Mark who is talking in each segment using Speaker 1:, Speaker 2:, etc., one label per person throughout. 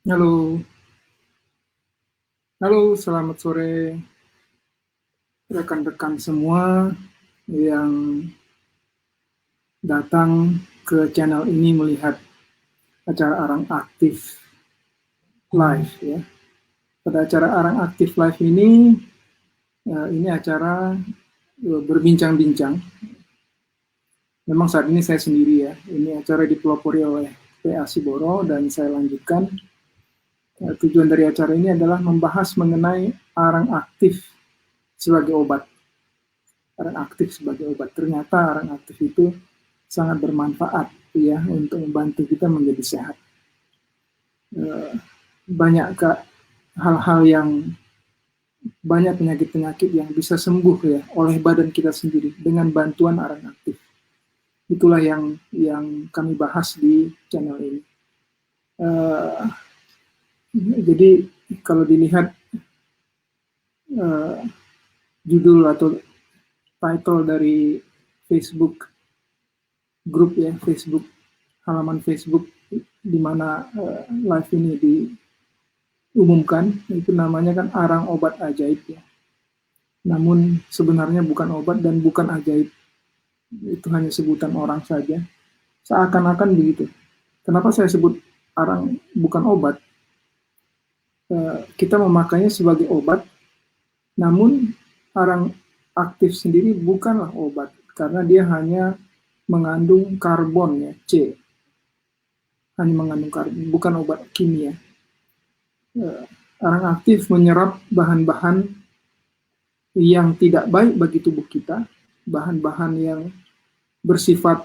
Speaker 1: Halo, halo, selamat sore rekan-rekan semua yang datang ke channel ini melihat acara Arang Aktif Live ya. Pada acara Arang Aktif Live ini acara berbincang-bincang. Memang saat ini saya sendiri ya. Ini acara dipelopori oleh PA Siboro dan saya lanjutkan. Tujuan dari acara ini adalah membahas mengenai arang aktif sebagai obat. Arang aktif sebagai obat. Ternyata arang aktif itu sangat bermanfaat ya untuk membantu kita menjadi sehat. Banyak hal-hal yang banyak penyakit-penyakit yang bisa sembuh ya oleh badan kita sendiri dengan bantuan arang aktif. Itulah yang kami bahas di channel ini. Jadi kalau dilihat judul atau title dari Facebook grup ya, halaman Facebook di mana live ini diumumkan, itu namanya kan Arang Obat Ajaib ya. Namun sebenarnya bukan obat dan bukan ajaib. Itu hanya sebutan orang saja. Seakan-akan begitu. Kenapa saya sebut arang bukan obat? Kita memakainya sebagai obat, namun arang aktif sendiri bukanlah obat, karena dia hanya mengandung karbon ya, C. Hanya mengandung karbon, bukan obat kimia. Arang aktif menyerap bahan-bahan yang tidak baik bagi tubuh kita, bahan-bahan yang bersifat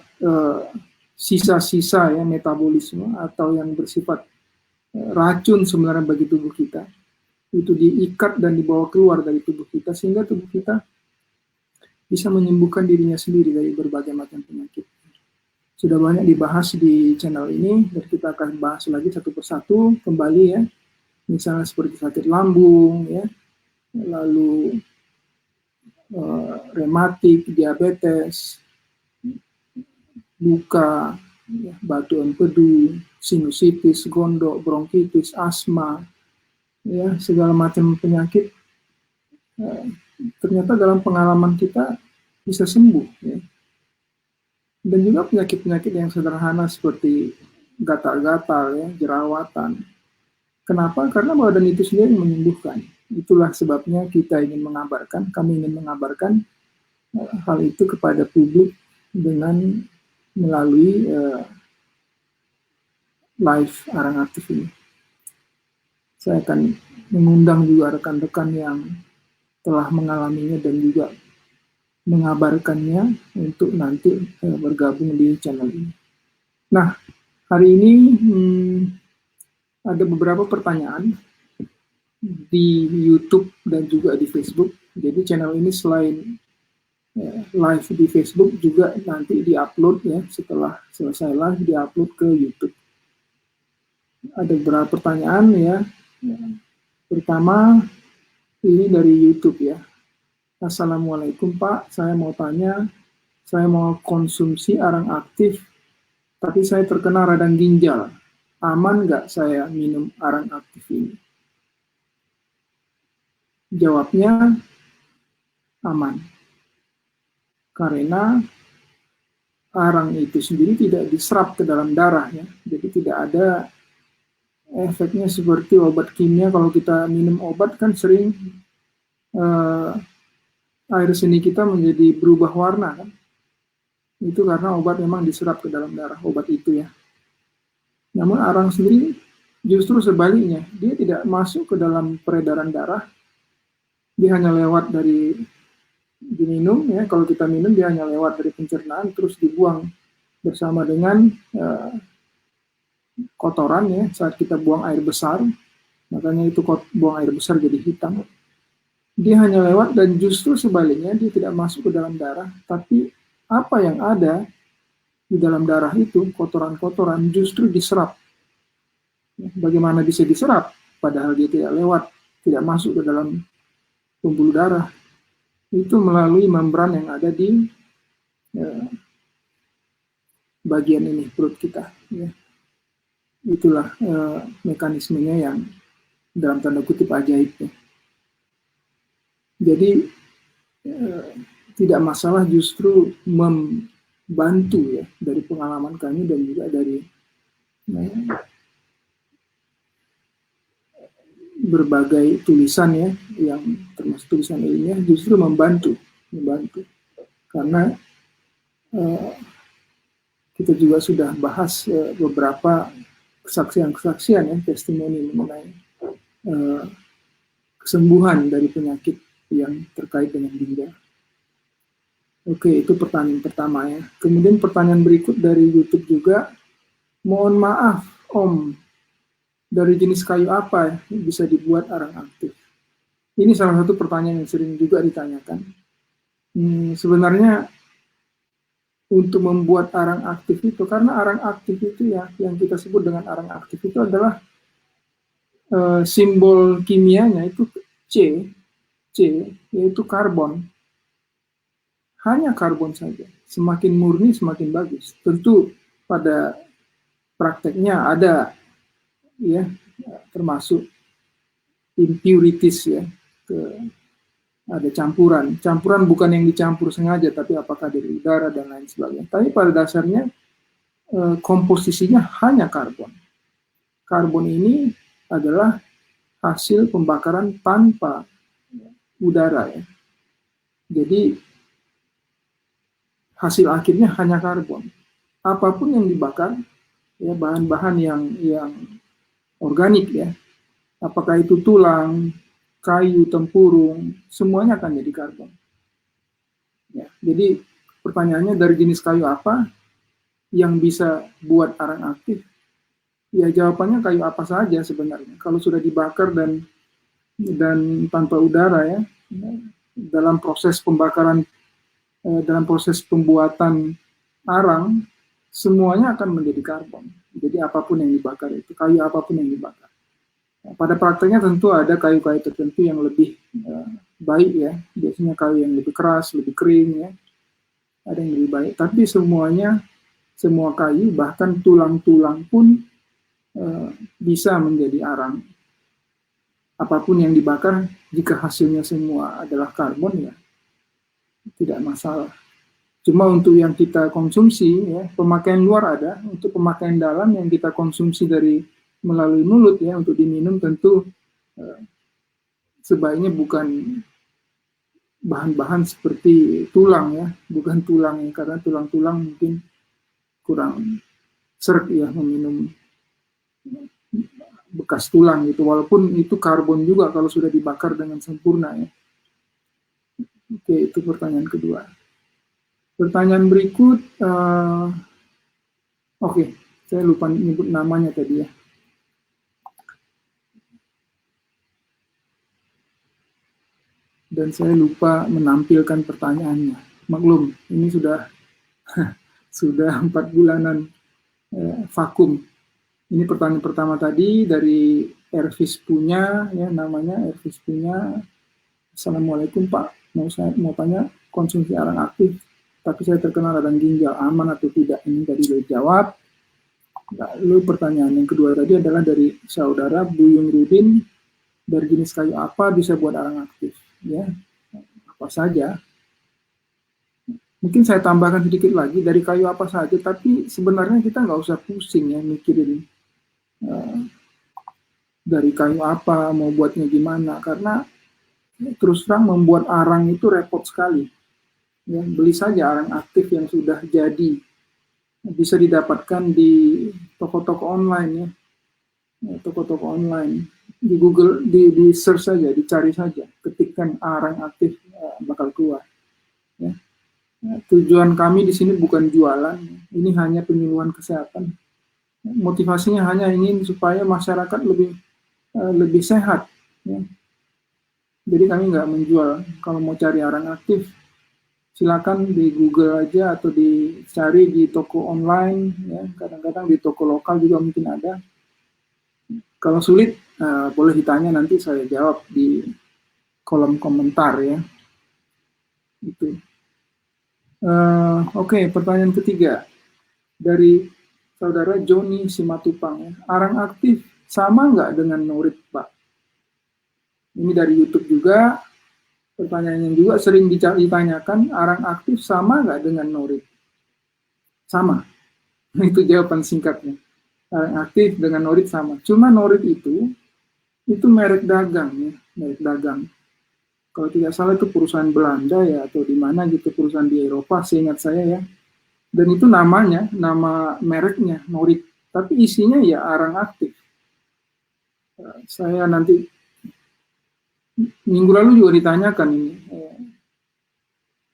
Speaker 1: sisa-sisa ya metabolisme atau yang bersifat racun sebenarnya bagi tubuh kita, itu diikat dan dibawa keluar dari tubuh kita sehingga tubuh kita bisa menyembuhkan dirinya sendiri dari berbagai macam penyakit. Sudah banyak dibahas di channel ini dan kita akan bahas lagi satu persatu kembali ya, misalnya seperti sakit lambung ya, lalu rematik, diabetes, luka, ya, batu empedu, sinusitis, gondok, bronkitis, asma, ya segala macam penyakit ternyata dalam pengalaman kita bisa sembuh. Ya. Dan juga penyakit-penyakit yang sederhana seperti gatal-gatal, ya, jerawatan. Kenapa? Karena badan itu sendiri menyembuhkan. Itulah sebabnya kami ingin mengabarkan hal itu kepada publik dengan melalui live Arang Aktif ini. Saya akan mengundang juga rekan-rekan yang telah mengalaminya dan juga mengabarkannya untuk nanti bergabung di channel ini. Nah, hari ini ada beberapa pertanyaan di YouTube dan juga di Facebook. Jadi channel ini selain live di Facebook juga nanti diupload ya, setelah selesai live diupload ke YouTube. Ada beberapa pertanyaan ya. Pertama ini dari YouTube ya. Assalamualaikum Pak, saya mau tanya, saya mau konsumsi arang aktif, tapi saya terkena radang ginjal. Aman nggak saya minum arang aktif ini? Jawabnya aman. Karena arang itu sendiri tidak diserap ke dalam darah ya. Jadi tidak ada efeknya seperti obat kimia. Kalau kita minum obat kan sering air seni kita menjadi berubah warna kan. Itu karena obat memang diserap ke dalam darah, obat itu ya. Namun arang sendiri justru sebaliknya, dia tidak masuk ke dalam peredaran darah, dia hanya lewat dari diminum ya, kalau kita minum dia hanya lewat dari pencernaan terus dibuang bersama dengan kotoran ya, saat kita buang air besar, makanya itu buang air besar jadi hitam. Dia hanya lewat dan justru sebaliknya dia tidak masuk ke dalam darah, tapi apa yang ada di dalam darah itu, kotoran-kotoran justru diserap. Bagaimana bisa diserap? Padahal dia tidak lewat, tidak masuk ke dalam pembuluh darah. Itu melalui membran yang ada di bagian ini, perut kita. Ya. itulah mekanismenya yang dalam tanda kutip ajaib ya. Jadi tidak masalah justru membantu ya, dari pengalaman kami dan juga dari berbagai tulisan ya, yang termasuk tulisan ilmiah, justru membantu karena kita juga sudah bahas beberapa kesaksian ya, testimoni mengenai kesembuhan dari penyakit yang terkait dengan ginjal. Oke, itu pertanyaan pertama ya. Kemudian pertanyaan berikut dari YouTube juga, mohon maaf Om, dari jenis kayu apa yang bisa dibuat arang aktif? Ini salah satu pertanyaan yang sering juga ditanyakan. Sebenarnya untuk membuat arang aktif itu, karena arang aktif itu ya, yang kita sebut dengan arang aktif itu adalah simbol kimianya itu C, yaitu karbon. Hanya karbon saja. Semakin murni, semakin bagus. Tentu pada prakteknya ada ya, termasuk impurities ya, ada campuran. Campuran bukan yang dicampur sengaja, tapi apakah dari udara dan lain sebagainya. Tapi pada dasarnya komposisinya hanya karbon. Karbon ini adalah hasil pembakaran tanpa udara ya. Jadi hasil akhirnya hanya karbon. Apapun yang dibakar, ya bahan-bahan yang organik ya, apakah itu tulang, kayu, tempurung, semuanya akan jadi karbon. Ya, jadi pertanyaannya dari jenis kayu apa yang bisa buat arang aktif? Ya jawabannya kayu apa saja sebenarnya. Kalau sudah dibakar dan tanpa udara ya, dalam proses pembakaran, dalam proses pembuatan arang, semuanya akan menjadi karbon. Jadi apapun yang dibakar itu, kayu apapun yang dibakar. Pada prakteknya tentu ada kayu-kayu tertentu yang lebih baik ya, biasanya kayu yang lebih keras, lebih kering ya, ada yang lebih baik. Tapi semua kayu, bahkan tulang-tulang pun bisa menjadi arang. Apapun yang dibakar, jika hasilnya semua adalah karbon ya, tidak masalah. Cuma untuk yang kita konsumsi, ya, pemakaian luar ada, untuk pemakaian dalam yang kita konsumsi dari melalui mulut ya, untuk diminum tentu sebaiknya bukan bahan-bahan seperti tulang ya, bukan tulang ya, karena tulang-tulang mungkin kurang seret ya meminum bekas tulang gitu, walaupun itu karbon juga kalau sudah dibakar dengan sempurna ya. Oke, itu pertanyaan kedua. Pertanyaan berikut, oke, saya lupa nyebut namanya tadi ya. Dan saya lupa menampilkan pertanyaannya. Maklum, ini sudah sudah 4 bulanan vakum. Ini pertanyaan pertama tadi dari Ervis punya, ya namanya Ervis punya. Assalamualaikum Pak, mau tanya konsumsi arang aktif, tapi saya terkena radang ginjal, aman atau tidak? Ini tadi sudah dijawab. Lalu pertanyaan yang kedua tadi adalah dari saudara Buyung Rudin, dari jenis kayu apa bisa buat arang aktif? Ya, apa saja. Mungkin saya tambahkan sedikit lagi, dari kayu apa saja, tapi sebenarnya kita nggak usah pusing ya mikirin dari kayu apa, mau buatnya gimana, karena terus terang membuat arang itu repot sekali. Ya, beli saja arang aktif yang sudah jadi, bisa didapatkan di toko-toko online ya, toko-toko online, di Google, di search saja, dicari saja, ketikkan arang aktif bakal keluar. Ya. Tujuan kami di sini bukan jualan, ini hanya penyuluhan kesehatan. Motivasinya hanya ingin supaya masyarakat lebih sehat. Ya. Jadi kami nggak menjual. Kalau mau cari arang aktif, silakan di Google aja atau dicari di toko online. Ya. Kadang-kadang di toko lokal juga mungkin ada. Kalau sulit, boleh ditanya, nanti saya jawab di kolom komentar ya. Itu. Oke, pertanyaan ketiga dari Saudara Joni Simatupang ya. Arang aktif sama nggak dengan norit, Pak? Ini dari YouTube juga. Pertanyaan yang juga sering ditanyakan, arang aktif sama nggak dengan norit? Sama. Itu jawaban singkatnya. Arang aktif dengan norit sama. Cuma norit itu merek dagang ya, merek dagang. Kalau tidak salah itu perusahaan Belanda ya, atau di mana gitu, perusahaan di Eropa, seingat saya ya. Dan itu namanya, nama mereknya norit. Tapi isinya ya arang aktif. Saya nanti minggu lalu juga ditanyakan ini.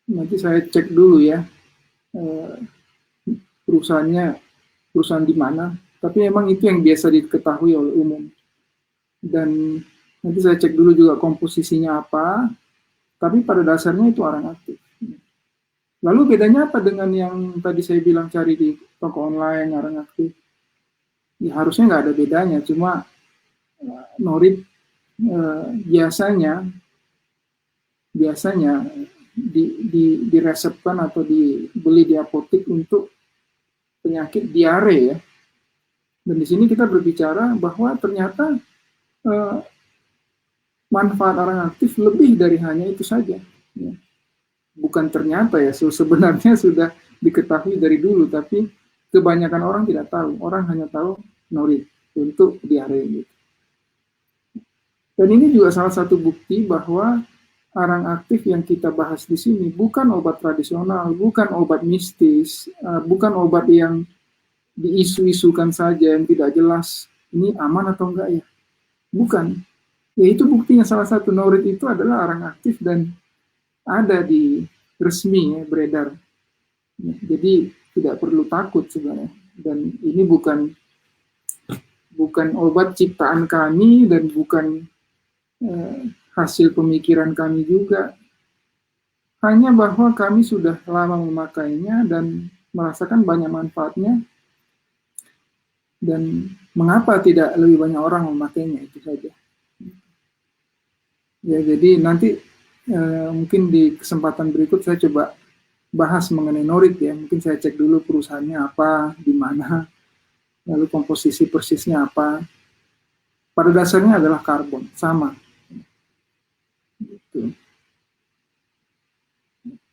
Speaker 1: Nanti saya cek dulu ya perusahaan di mana. Tapi memang itu yang biasa diketahui oleh umum. Dan nanti saya cek dulu juga komposisinya apa. Tapi pada dasarnya itu arang aktif. Lalu bedanya apa dengan yang tadi saya bilang cari di toko online arang aktif? Ya harusnya nggak ada bedanya. Cuma norit biasanya diresepkan atau dibeli di apotek untuk penyakit diare ya. Dan di sini kita berbicara bahwa ternyata manfaat arang aktif lebih dari hanya itu saja. Ya. Bukan ternyata ya, sebenarnya sudah diketahui dari dulu, tapi kebanyakan orang tidak tahu. Orang hanya tahu norit untuk diare gitu. Dan ini juga salah satu bukti bahwa arang aktif yang kita bahas di sini bukan obat tradisional, bukan obat mistis, bukan obat yang diisu-isukan saja yang tidak jelas. Ini aman atau enggak ya? Bukan. Ya itu buktinya salah satu, norit itu adalah arang aktif dan ada di resmi ya, beredar. Ya, jadi tidak perlu takut sebenarnya. Dan ini bukan obat ciptaan kami dan bukan hasil pemikiran kami juga, hanya bahwa kami sudah lama memakainya dan merasakan banyak manfaatnya, dan mengapa tidak lebih banyak orang memakainya, itu saja. Ya, jadi nanti mungkin di kesempatan berikut saya coba bahas mengenai norit ya, mungkin saya cek dulu perusahaannya apa, di mana, lalu komposisi persisnya apa. Pada dasarnya adalah karbon, sama.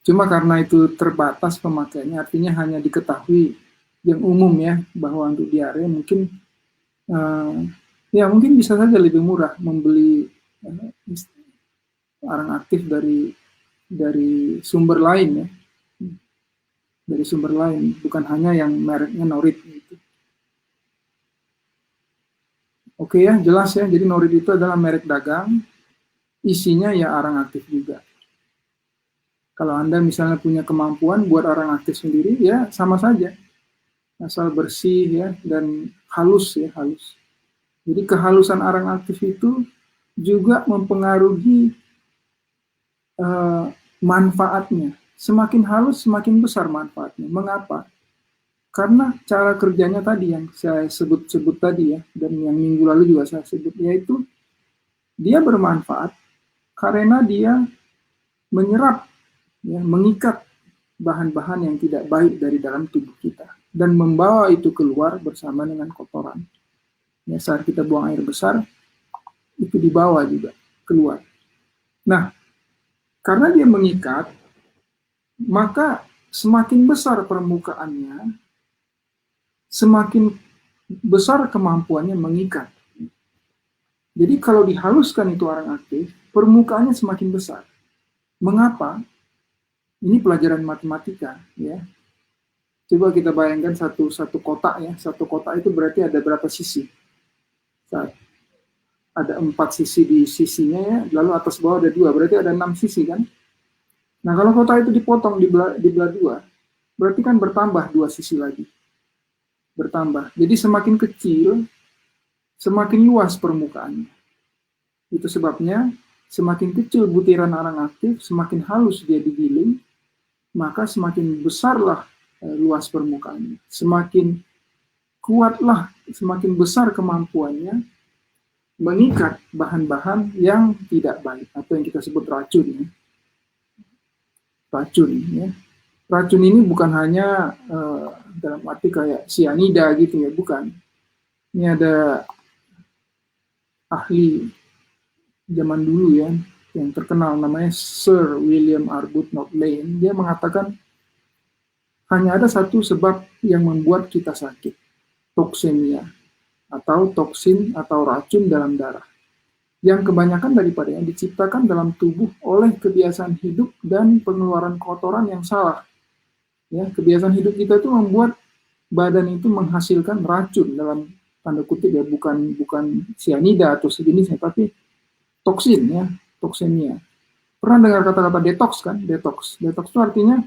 Speaker 1: Cuma karena itu terbatas pemakaiannya, artinya hanya diketahui yang umum ya, bahwa untuk diare mungkin ya mungkin bisa saja lebih murah membeli arang aktif dari sumber lain ya, dari sumber lain, bukan hanya yang mereknya norit gitu. Oke ya, jelas ya. Jadi norit itu adalah merek dagang, isinya ya arang aktif juga. Kalau Anda misalnya punya kemampuan buat arang aktif sendiri, ya sama saja. Asal bersih ya, dan halus ya, halus. Jadi kehalusan arang aktif itu juga mempengaruhi manfaatnya. Semakin halus, semakin besar manfaatnya. Mengapa? Karena cara kerjanya tadi yang saya sebut tadi ya, dan yang minggu lalu juga saya sebut, yaitu dia bermanfaat karena dia menyerap, ya, mengikat bahan-bahan yang tidak baik dari dalam tubuh kita dan membawa itu keluar bersama dengan kotoran. Ya, saat kita buang air besar, itu dibawa juga keluar. Nah, karena dia mengikat, maka semakin besar permukaannya, semakin besar kemampuannya mengikat. Jadi kalau dihaluskan itu arang aktif, permukaannya semakin besar. Mengapa? Ini pelajaran matematika, ya. Coba kita bayangkan satu kotak ya, satu kotak itu berarti ada berapa sisi? Ada 4 sisi di sisinya ya, lalu atas bawah ada 2, berarti ada 6 sisi kan? Nah kalau kotak itu dipotong di belah 2, berarti kan bertambah 2 sisi lagi. Bertambah. Jadi semakin kecil, semakin luas permukaannya. Itu sebabnya semakin kecil butiran arang aktif, semakin halus dia digiling, maka semakin besarlah luas permukaannya. Semakin kuatlah, semakin besar kemampuannya mengikat bahan-bahan yang tidak baik, atau yang kita sebut racun. Ya. Racun. Ya. racun ini bukan hanya dalam arti kayak sianida gitu ya, bukan. Ini ada ahli zaman dulu ya, yang terkenal namanya Sir William Arbuthnot Lane. Dia mengatakan hanya ada satu sebab yang membuat kita sakit, toksemia, atau toksin atau racun dalam darah, yang kebanyakan daripadanya diciptakan dalam tubuh oleh kebiasaan hidup dan pengeluaran kotoran yang salah. Ya, kebiasaan hidup kita itu membuat badan itu menghasilkan racun dalam tanda kutip ya, bukan sianida atau sejenisnya, tapi toksin ya, toksemia. Pernah dengar kata-kata detox kan? Detox. Detox itu artinya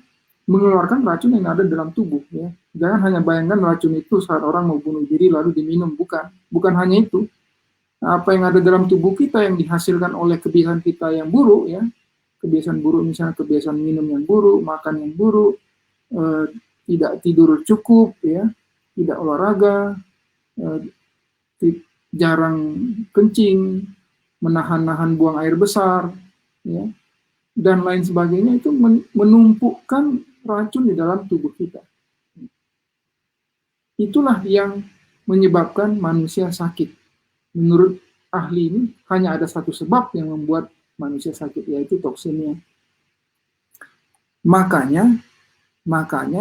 Speaker 1: mengeluarkan racun yang ada dalam tubuh ya. Jangan hanya bayangkan racun itu saat orang mau bunuh diri lalu diminum, bukan. Bukan hanya itu. Apa yang ada dalam tubuh kita yang dihasilkan oleh kebiasaan kita yang buruk ya. Kebiasaan buruk misalnya kebiasaan minum yang buruk, makan yang buruk, tidak tidur cukup ya, tidak olahraga, jarang kencing, menahan-nahan buang air besar ya, dan lain sebagainya, itu menumpukkan racun di dalam tubuh kita. Itulah yang menyebabkan manusia sakit. Menurut ahli ini hanya ada satu sebab yang membuat manusia sakit, yaitu toksinnya. Makanya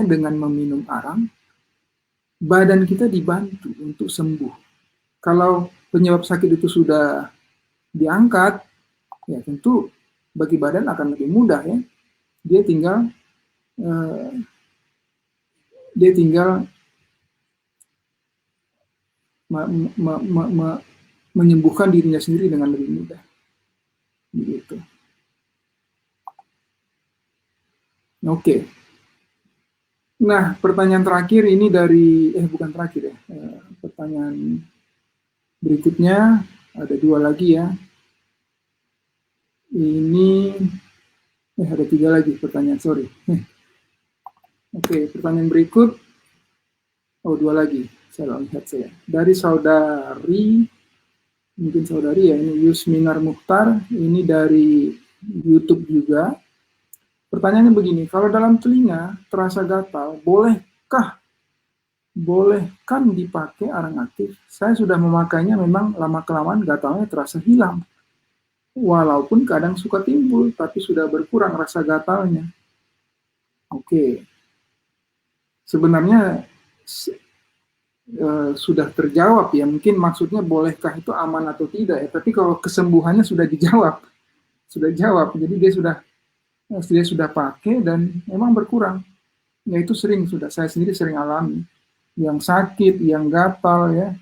Speaker 1: dengan meminum arang, badan kita dibantu untuk sembuh. Kalau penyebab sakit itu sudah diangkat, ya tentu bagi badan akan lebih mudah ya. Dia tinggal menyembuhkan dirinya sendiri dengan lebih mudah. Begitu. Oke. Nah, pertanyaan terakhir ini dari bukan terakhir ya. Pertanyaan berikutnya ada dua lagi ya. Ini ada tiga lagi pertanyaan, sorry. Oke, pertanyaan berikut. Dua lagi. Saya lihat saya. Dari saudari, mungkin saudari ya, ini Yusminar Mukhtar, ini dari YouTube juga. Pertanyaannya begini, kalau dalam telinga terasa gatal, bolehkan dipakai arang aktif? Saya sudah memakainya, memang lama-kelamaan gatalnya terasa hilang. Walaupun kadang suka timbul, tapi sudah berkurang rasa gatalnya. Oke. Sebenarnya sudah terjawab ya, mungkin maksudnya bolehkah itu aman atau tidak ya, tapi kalau kesembuhannya sudah dijawab, jadi dia sudah pakai dan memang berkurang, ya itu saya sendiri sering alami, yang sakit, yang gatal ya,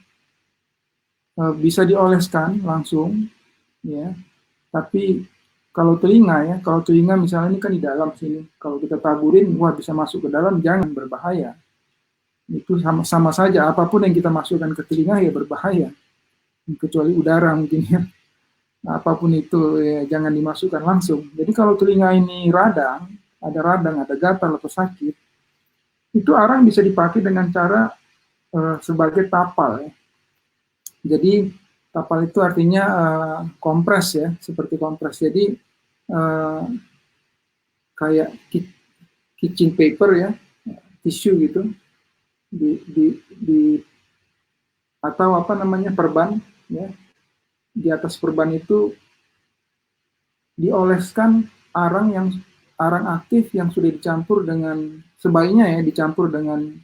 Speaker 1: bisa dioleskan langsung ya, tapi kalau telinga misalnya ini kan di dalam sini, kalau kita taburin, wah bisa masuk ke dalam, jangan, berbahaya. Itu sama saja, apapun yang kita masukkan ke telinga ya berbahaya, kecuali udara mungkin ya. Apapun itu ya jangan dimasukkan langsung. Jadi kalau telinga ini ada gatal atau sakit, itu arang bisa dipakai dengan cara sebagai tapal ya. Jadi tapal itu artinya kompres ya, seperti kompres. Jadi kayak kitchen paper ya, tisu gitu. Atau perban ya, di atas perban itu dioleskan arang aktif yang sudah dicampur dengan, sebaiknya ya dicampur dengan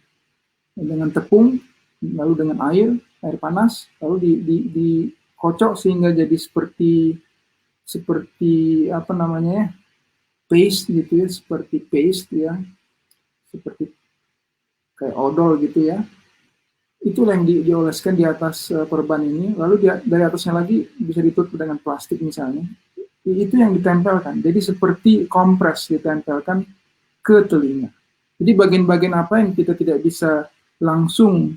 Speaker 1: tepung, lalu dengan air panas, lalu dikocok sehingga jadi seperti paste gitu ya, seperti paste ya, seperti kayak odol gitu ya. Itulah yang dioleskan di atas perban ini, lalu dari atasnya lagi bisa ditutup dengan plastik misalnya. Itu yang ditempelkan, jadi seperti kompres ditempelkan ke telinga. Jadi bagian-bagian apa yang kita tidak bisa langsung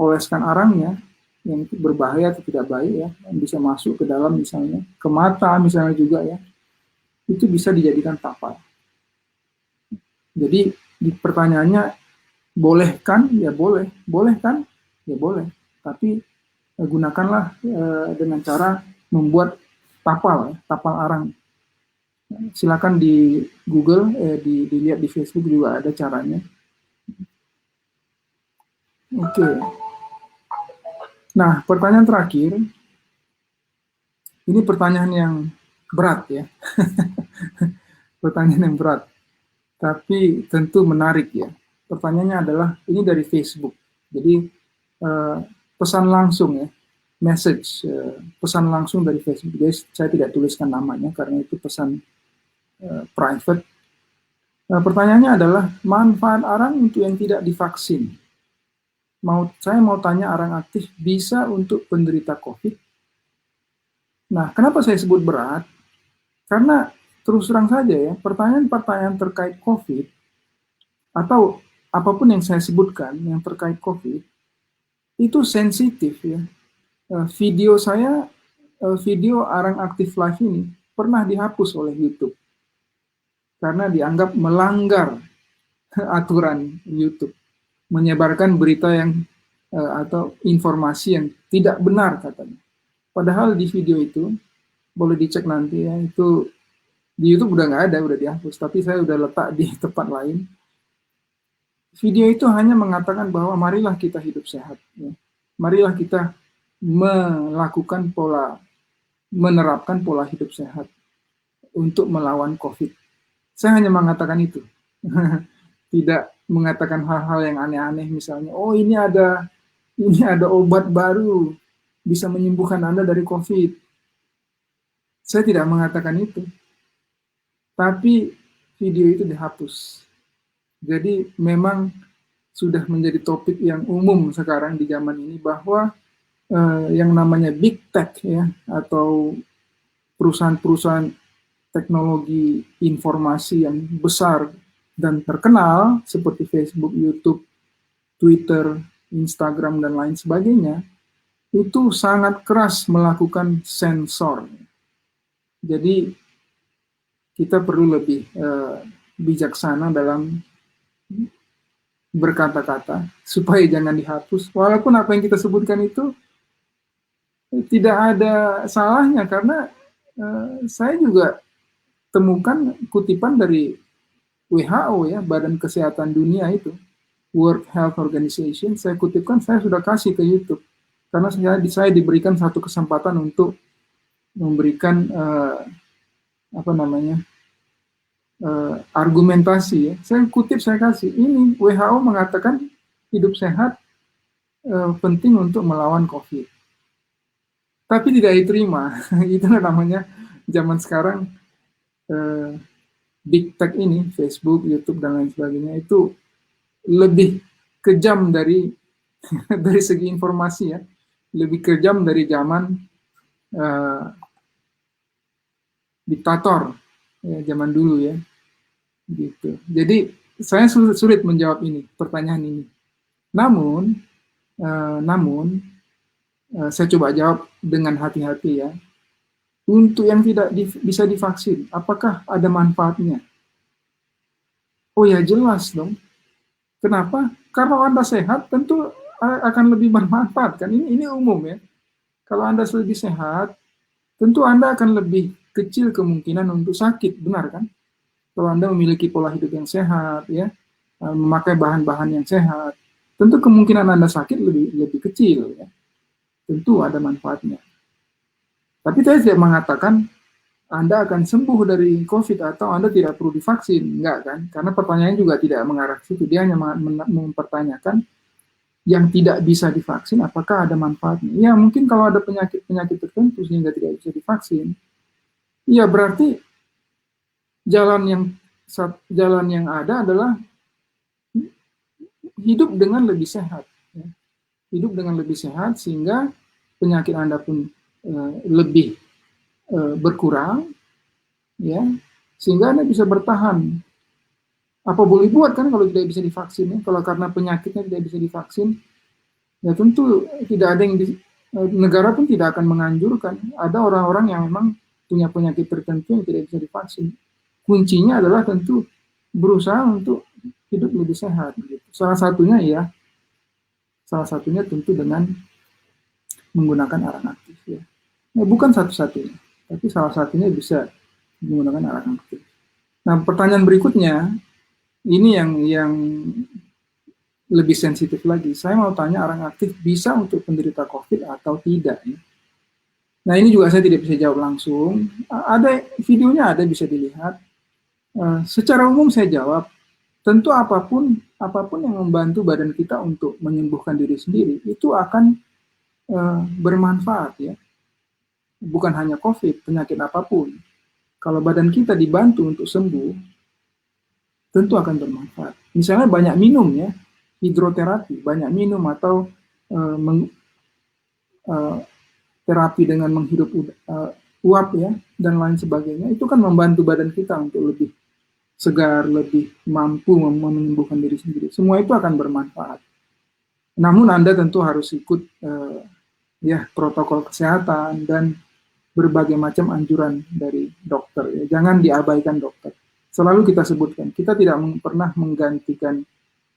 Speaker 1: oleskan arangnya, yang itu berbahaya atau tidak baik ya, yang bisa masuk ke dalam misalnya, ke mata misalnya juga ya, itu bisa dijadikan tapal. Jadi pertanyaannya, boleh kan? Ya boleh. Boleh kan? Ya boleh. Tapi gunakanlah dengan cara membuat tapal arang. Silakan di Google, dilihat di Facebook juga ada caranya. Oke. Nah, pertanyaan terakhir, ini pertanyaan yang berat ya. Pertanyaan yang berat, tapi tentu menarik ya. Pertanyaannya adalah, ini dari Facebook. Jadi, eh, pesan langsung ya, message, pesan langsung dari Facebook. Jadi, saya tidak tuliskan namanya karena itu pesan private. Pertanyaannya adalah, manfaat arang untuk yang tidak divaksin. Saya mau tanya, arang aktif bisa untuk penderita COVID? Nah, kenapa saya sebut berat? Karena terus terang saja ya, pertanyaan-pertanyaan terkait COVID atau apapun yang saya sebutkan yang terkait COVID itu sensitif ya. Video saya, video arang aktif live ini pernah dihapus oleh YouTube karena dianggap melanggar aturan YouTube, menyebarkan berita yang atau informasi yang tidak benar katanya. Padahal di video itu, boleh dicek nanti ya, itu di YouTube udah nggak ada, udah dihapus, tapi saya udah letak di tempat lain. Video itu hanya mengatakan bahwa marilah kita hidup sehat. Ya. Marilah kita menerapkan pola hidup sehat untuk melawan COVID. Saya hanya mengatakan itu. Tidak mengatakan hal-hal yang aneh-aneh, misalnya, oh ini ada obat baru bisa menyembuhkan Anda dari COVID. Saya tidak mengatakan itu. Tapi video itu dihapus. Jadi memang sudah menjadi topik yang umum sekarang di zaman ini bahwa yang namanya big tech ya, atau perusahaan-perusahaan teknologi informasi yang besar dan terkenal seperti Facebook, YouTube, Twitter, Instagram, dan lain sebagainya, itu sangat keras melakukan sensor. Jadi kita perlu lebih bijaksana dalam berkata-kata supaya jangan dihapus. Walaupun apa yang kita sebutkan itu tidak ada salahnya, karena saya juga temukan kutipan dari WHO ya, Badan Kesehatan Dunia itu, World Health Organization, saya kutipkan, saya sudah kasih ke YouTube karena saya diberikan satu kesempatan untuk memberikan argumentasi ya. Saya kutip, saya kasih ini, WHO mengatakan hidup sehat penting untuk melawan COVID, tapi tidak diterima. Itu namanya zaman sekarang big tech ini, Facebook, YouTube, dan lain sebagainya, itu lebih kejam dari dari segi informasi ya, lebih kejam dari zaman diktator ya, zaman dulu ya, gitu. Jadi saya sulit menjawab ini, pertanyaan ini. Namun saya coba jawab dengan hati-hati ya. Untuk yang tidak bisa divaksin, apakah ada manfaatnya? Oh ya, jelas dong. Kenapa? Karena Anda sehat, tentu akan lebih bermanfaat kan. Ini umum ya. Kalau Anda lebih sehat, tentu Anda akan lebih kecil kemungkinan untuk sakit, benar kan? Kalau Anda memiliki pola hidup yang sehat, ya, memakai bahan-bahan yang sehat, tentu kemungkinan Anda sakit lebih kecil, ya. Tentu ada manfaatnya. Tapi saya tidak mengatakan Anda akan sembuh dari COVID atau Anda tidak perlu divaksin, enggak kan? Karena pertanyaannya juga tidak mengarah ke situ. Dia hanya mempertanyakan yang tidak bisa divaksin, apakah ada manfaatnya? Ya, mungkin kalau ada penyakit tertentu sehingga tidak bisa divaksin, ya berarti jalan yang ada adalah hidup dengan lebih sehat. Ya. Hidup dengan lebih sehat sehingga penyakit Anda pun lebih berkurang, ya, sehingga Anda bisa bertahan. Apa boleh buat kan kalau tidak bisa divaksin? Ya? Kalau karena penyakitnya tidak bisa divaksin, ya tentu tidak ada yang negara pun tidak akan menganjurkan. Ada orang-orang yang memang punya penyakit tertentu yang tidak bisa divaksin. Kuncinya adalah tentu berusaha untuk hidup lebih sehat. Gitu. Salah satunya tentu dengan menggunakan arang aktif. Ya. Nah, bukan satu-satunya, tapi salah satunya bisa menggunakan arang aktif. Nah, pertanyaan berikutnya ini yang lebih sensitif lagi. Saya mau tanya, arang aktif bisa untuk penderita COVID atau tidak? Ya? Nah, ini juga saya tidak bisa jawab langsung. Ada videonya, ada bisa dilihat. Secara umum saya jawab, tentu apapun yang membantu badan kita untuk menyembuhkan diri sendiri itu akan bermanfaat ya. Bukan hanya COVID, penyakit apapun. Kalau badan kita dibantu untuk sembuh, tentu akan bermanfaat. Misalnya banyak minum ya, hidroterapi, banyak minum atau terapi dengan menghirup uap ya dan lain sebagainya, itu kan membantu badan kita untuk lebih segar, lebih mampu menyembuhkan diri sendiri. Semua itu akan bermanfaat. Namun Anda tentu harus ikut ya protokol kesehatan dan berbagai macam anjuran dari dokter. Ya. Jangan diabaikan dokter. Selalu kita sebutkan, kita tidak pernah menggantikan,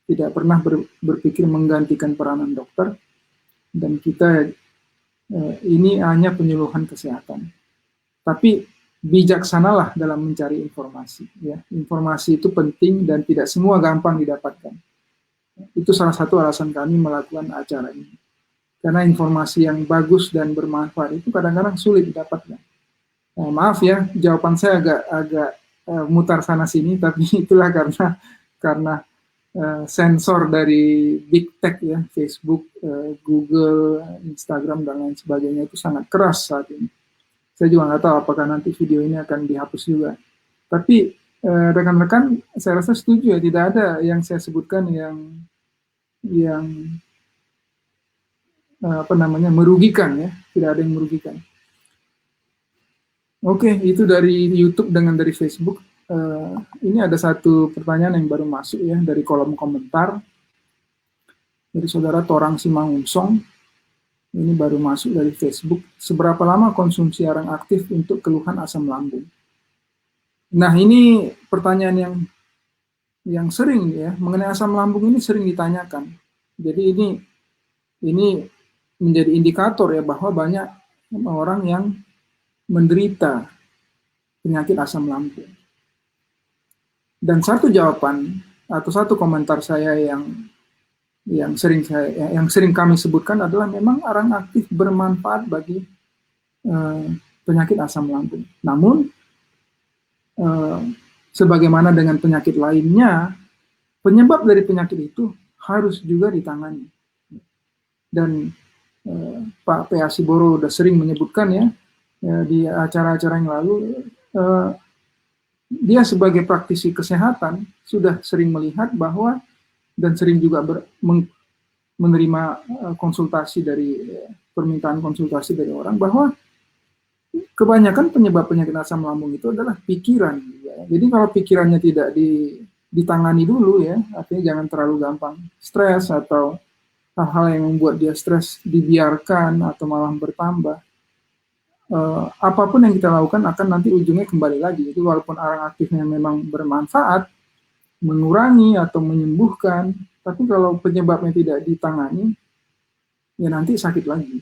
Speaker 1: tidak pernah berpikir menggantikan peranan dokter, dan kita ini hanya penyuluhan kesehatan. Tapi bijaksanalah dalam mencari informasi. Ya. Informasi itu penting dan tidak semua gampang didapatkan. Itu salah satu alasan kami melakukan acara ini. Karena informasi yang bagus dan bermanfaat itu kadang-kadang sulit didapatkan. Maaf ya, jawaban saya agak mutar sana sini, tapi itulah karena sensor dari big tech ya, Facebook, Google, Instagram dan lain sebagainya itu sangat keras saat ini. Saya juga nggak tahu apakah nanti video ini akan dihapus juga. Tapi rekan-rekan, saya rasa setuju ya, tidak ada yang saya sebutkan yang merugikan ya, tidak ada yang merugikan. Oke, itu dari YouTube dengan dari Facebook. Ini ada satu pertanyaan yang baru masuk ya dari kolom komentar dari saudara Torang Simangunsong. Ini baru masuk dari Facebook. Seberapa lama konsumsi arang aktif untuk keluhan asam lambung? Nah, ini pertanyaan yang sering ya mengenai asam lambung ini sering ditanyakan. Jadi ini menjadi indikator ya bahwa banyak orang yang menderita penyakit asam lambung. Dan satu jawaban atau satu komentar saya yang sering kami sebutkan adalah memang arang aktif bermanfaat bagi penyakit asam lambung. Namun sebagaimana dengan penyakit lainnya, penyebab dari penyakit itu harus juga ditangani. Dan Pak P.A. Siboro sudah sering menyebutkan ya di acara-acara yang lalu, dia sebagai praktisi kesehatan sudah sering melihat bahwa dan sering juga menerima konsultasi dari permintaan konsultasi dari orang bahwa kebanyakan penyebab penyakit asam lambung itu adalah pikiran. Ya. Jadi kalau pikirannya tidak ditangani dulu ya, artinya jangan terlalu gampang stres atau hal-hal yang membuat dia stres dibiarkan atau malah bertambah. Apapun yang kita lakukan akan nanti ujungnya kembali lagi. Jadi walaupun arang aktifnya memang bermanfaat, mengurangi atau menyembuhkan, tapi kalau penyebabnya tidak ditangani, ya nanti sakit lagi.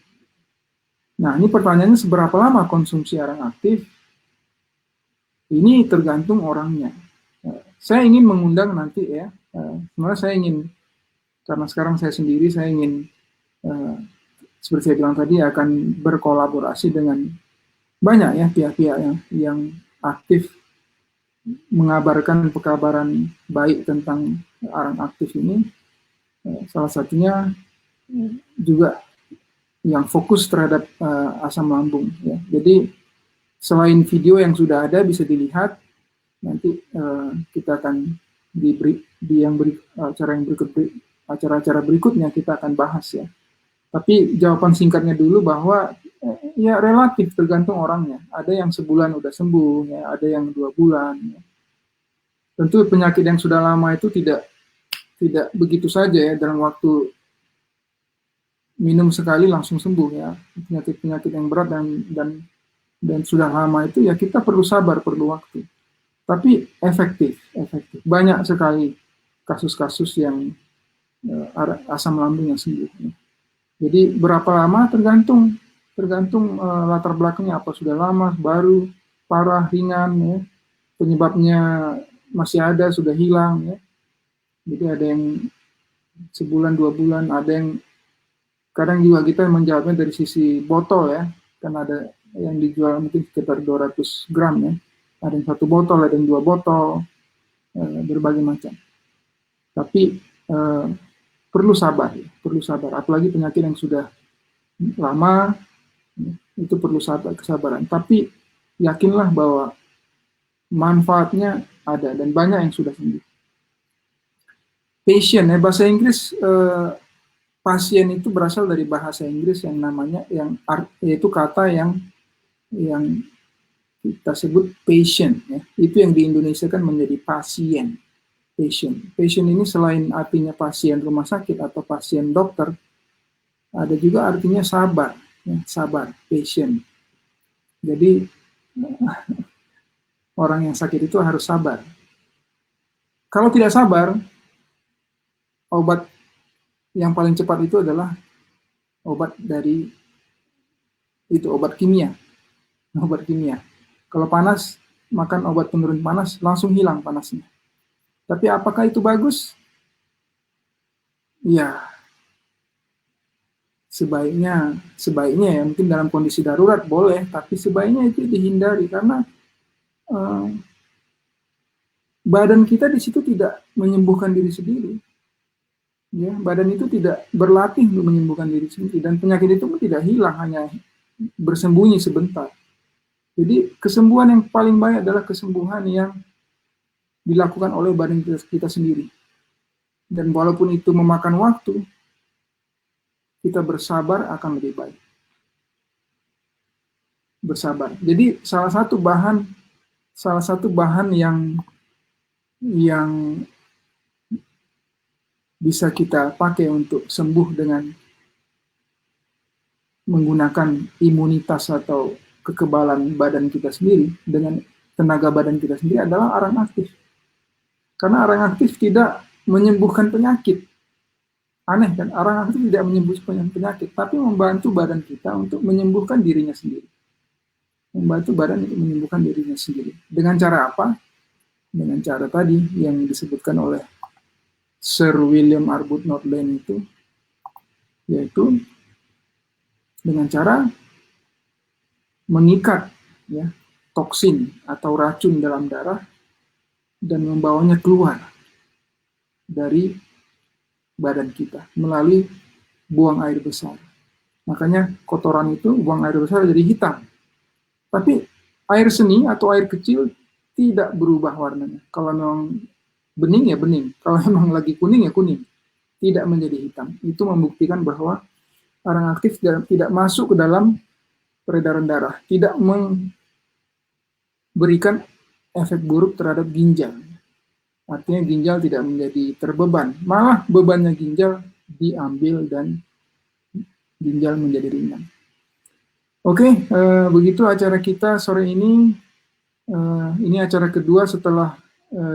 Speaker 1: Nah, ini pertanyaannya seberapa lama konsumsi arang aktif? Ini tergantung orangnya. Saya ingin mengundang nanti ya, sebenarnya saya ingin, karena sekarang saya sendiri, saya ingin, seperti saya bilang tadi, akan berkolaborasi dengan banyak ya pihak-pihak yang aktif mengabarkan pekabaran baik tentang arang aktif ini. Salah satunya juga yang fokus terhadap asam lambung. Ya. Jadi selain video yang sudah ada bisa dilihat, nanti kita akan acara-acara berikutnya kita akan bahas ya. Tapi jawaban singkatnya dulu bahwa ya relatif tergantung orangnya. Ada yang sebulan udah sembuh, ya, ada yang 2 bulan. Ya. Tentu penyakit yang sudah lama itu tidak begitu saja ya dalam waktu minum sekali langsung sembuh ya. Penyakit-penyakit yang berat dan sudah lama itu ya kita perlu sabar, perlu waktu. Tapi efektif. Banyak sekali kasus-kasus yang asam lambung yang sembuh. Ya. Jadi berapa lama tergantung latar belakangnya, apa sudah lama, baru, parah, ringan, ya. Penyebabnya masih ada, sudah hilang, ya. Jadi ada yang sebulan, 2 bulan, ada yang kadang juga kita menjawabnya dari sisi botol, ya. Kan ada yang dijual mungkin sekitar 200 gram, ya. Ada yang 1 botol, ada yang 2 botol, berbagai macam. Tapi perlu sabar, ya. Perlu sabar. Apalagi penyakit yang sudah lama, itu perlu kesabaran. Tapi yakinlah bahwa manfaatnya ada dan banyak yang sudah sembuh. Patient, ya, bahasa Inggris, pasien itu berasal dari bahasa Inggris yang namanya yaitu kata yang kita sebut patient, ya. Itu yang di Indonesia kan menjadi pasien. Patient ini selain artinya pasien rumah sakit atau pasien dokter, ada juga artinya sabar, ya, sabar, patient. Jadi orang yang sakit itu harus sabar. Kalau tidak sabar, obat yang paling cepat itu adalah obat dari obat kimia. Obat kimia. Kalau panas, makan obat penurun panas, langsung hilang panasnya. Tapi apakah itu bagus? Ya, sebaiknya ya, mungkin dalam kondisi darurat boleh, tapi sebaiknya itu dihindari karena badan kita di situ tidak menyembuhkan diri sendiri. Ya, badan itu tidak berlatih untuk menyembuhkan diri sendiri, dan penyakit itu pun tidak hilang, hanya bersembunyi sebentar. Jadi kesembuhan yang paling baik adalah kesembuhan yang dilakukan oleh badan kita sendiri. Dan walaupun itu memakan waktu, kita bersabar akan lebih baik. Bersabar. Jadi salah satu bahan yang bisa kita pakai untuk sembuh dengan menggunakan imunitas atau kekebalan badan kita sendiri, dengan tenaga badan kita sendiri, adalah arang aktif. Karena arang aktif tidak menyembuhkan penyakit. Aneh kan, arang aktif tidak menyembuhkan penyakit, tapi membantu badan kita untuk menyembuhkan dirinya sendiri. Membantu badan untuk menyembuhkan dirinya sendiri. Dengan cara apa? Dengan cara tadi yang disebutkan oleh Sir William Arbuthnot Lane itu, yaitu dengan cara mengikat, ya, toksin atau racun dalam darah dan membawanya keluar dari badan kita melalui buang air besar. Makanya kotoran itu, buang air besar, jadi hitam. Tapi air seni atau air kecil tidak berubah warnanya. Kalau memang bening ya bening, kalau memang lagi kuning ya kuning, tidak menjadi hitam. Itu membuktikan bahwa arang aktif tidak masuk ke dalam peredaran darah, tidak memberikan efek buruk terhadap ginjal. Artinya ginjal tidak menjadi terbeban, malah bebannya ginjal diambil dan ginjal menjadi ringan. Oke, begitu acara kita sore ini. Ini acara kedua setelah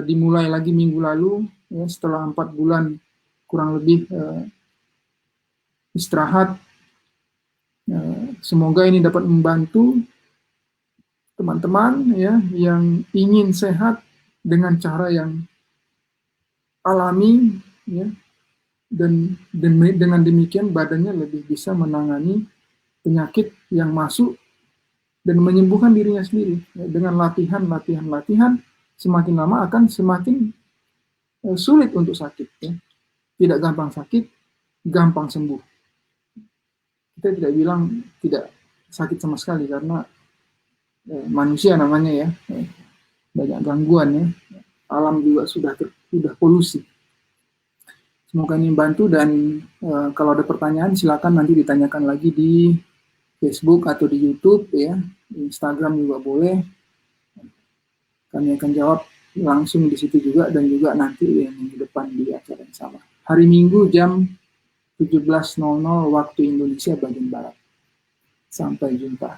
Speaker 1: dimulai lagi minggu lalu, ya, setelah 4 bulan kurang lebih istirahat. Semoga ini dapat membantu teman-teman, ya, yang ingin sehat dengan cara yang alami, ya, dan dengan demikian badannya lebih bisa menangani penyakit yang masuk dan menyembuhkan dirinya sendiri, ya, dengan latihan, semakin lama akan semakin sulit untuk sakit, ya. Tidak gampang sakit, gampang sembuh. Kita tidak bilang tidak sakit sama sekali karena manusia namanya, ya, banyak gangguan, ya. Alam juga sudah polusi. Semoga ini membantu, dan kalau ada pertanyaan silakan nanti ditanyakan lagi di Facebook atau di YouTube, ya, Instagram juga boleh. Kami akan jawab langsung di situ juga, dan juga nanti yang minggu depan di acara yang sama. Hari Minggu jam 17.00 waktu Indonesia bagian Barat. Sampai jumpa.